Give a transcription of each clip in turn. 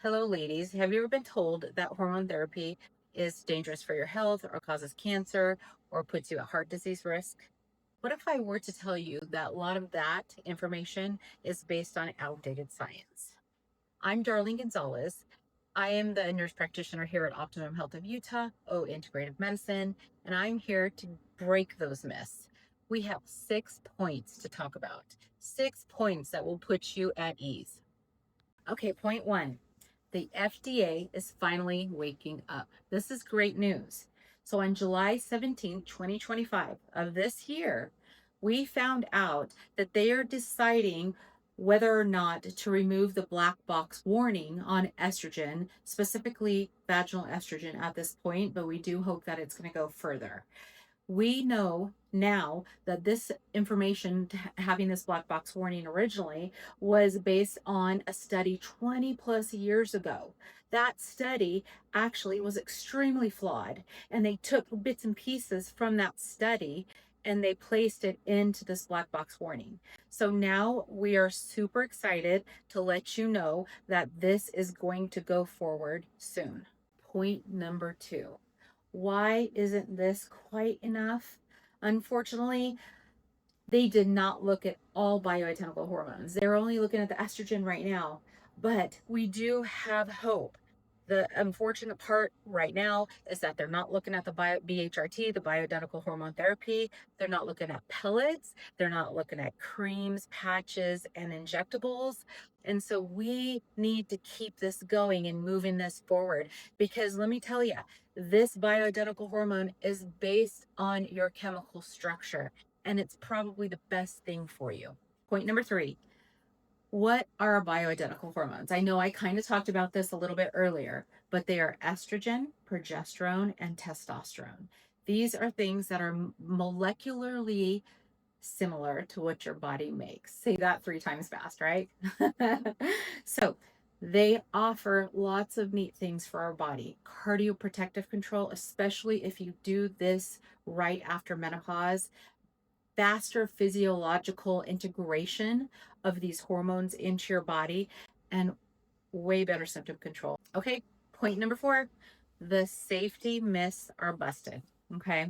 Hello, ladies. Have you ever been told that hormone therapy is dangerous for your health or causes cancer or puts you at heart disease risk? What if I were to tell you that a lot of that information is based on outdated science? I'm Darlene Gonzalez. I am the nurse practitioner here at Optimum Health of Utah, Integrative Medicine, and I'm here to break those myths. We have 6 points to talk about, 6 points that will put you at ease. Okay, point one. The FDA is finally waking up. This is great news. So on July 17th, 2025 of this year, we found out that they are deciding whether or not to remove the black box warning on estrogen, specifically vaginal estrogen at this point, but we do hope that it's going to go further. We know now that this information, having this black box warning originally, was based on a study 20 plus years ago. That study actually was extremely flawed, and they took bits and pieces from that study and they placed it into this black box warning. So now we are super excited to let you know that this is going to go forward soon. Point number two. Why isn't this quite enough? Unfortunately, they did not look at all bioidentical hormones. They're only looking at the estrogen right now, but we do have hope. The unfortunate part right now is that they're not looking at the BHRT, the bioidentical hormone therapy. They're not looking at pellets. They're not looking at creams, patches, and injectables. And so we need to keep this going and moving this forward because let me tell you, this bioidentical hormone is based on your chemical structure and it's probably the best thing for you. Point number three. What are bioidentical hormones? I know I kind of talked about this a little bit earlier, but they are estrogen, progesterone, and testosterone. These are things that are molecularly similar to what your body makes. Say that 3 times fast, right? So they offer lots of neat things for our body. Cardioprotective control, especially if you do this right after menopause, faster physiological integration of these hormones into your body, and way better symptom control. Okay, point number four, the safety myths are busted. Okay,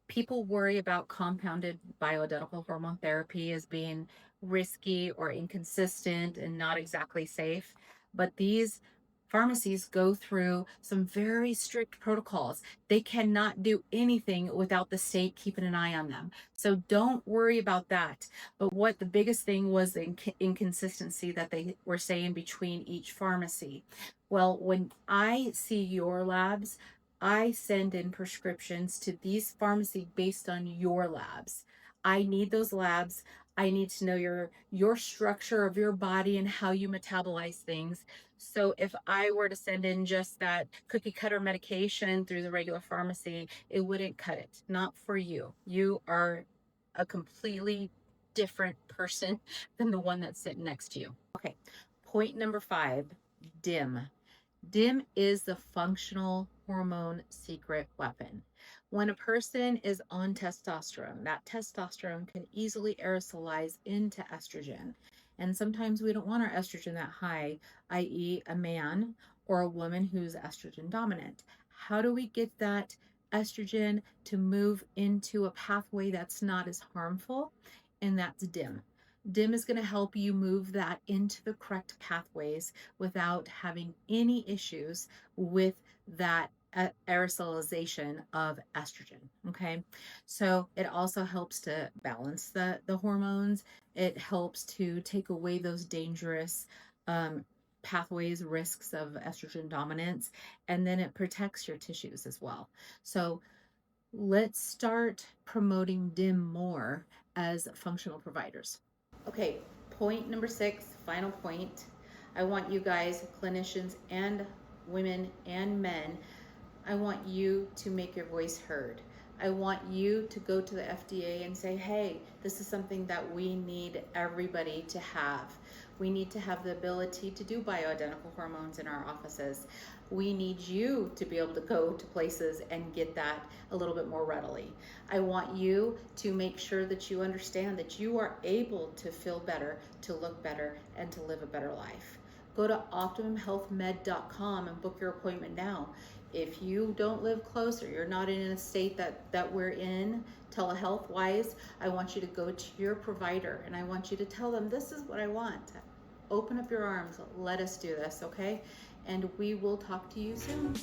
people worry about compounded bioidentical hormone therapy as being risky or inconsistent and not exactly safe, but these pharmacies go through some very strict protocols. They cannot do anything without the state keeping an eye on them. So don't worry about that. But what the biggest thing was the inconsistency that they were saying between each pharmacy. Well, when I see your labs, I send in prescriptions to these pharmacy based on your labs. I need those labs. I need to know your structure of your body and how you metabolize things. So if I were to send in just that cookie cutter medication through the regular pharmacy, it wouldn't cut it. Not for you. You are a completely different person than the one that's sitting next to you. Okay. Point number five, DIM. DIM is the functional hormone secret weapon. When a person is on testosterone, that testosterone can easily aerosolize into estrogen. And sometimes we don't want our estrogen that high, i.e., a man or a woman who's estrogen dominant. How do we get that estrogen to move into a pathway that's not as harmful? And that's DIM. DIM is going to help you move that into the correct pathways without having any issues with that aerosolization of estrogen. Okay, so it also helps to balance the hormones. It helps to take away those dangerous pathways, risks of estrogen dominance, and then it protects your tissues as well. So let's start promoting DIM more as functional providers. Okay, point number six, final point. I want you guys, clinicians and women and men, I want you to make your voice heard. I want you to go to the FDA and say, hey, this is something that we need everybody to have. We need to have the ability to do bioidentical hormones in our offices. We need you to be able to go to places and get that a little bit more readily. I want you to make sure that you understand that you are able to feel better, to look better, and to live a better life. Go to optimumhealthmed.com and book your appointment now. If you don't live close or you're not in a state that we're in telehealth wise, I want you to go to your provider and I want you to tell them, this is what I want. Open up your arms, let us do this, okay? And we will talk to you soon.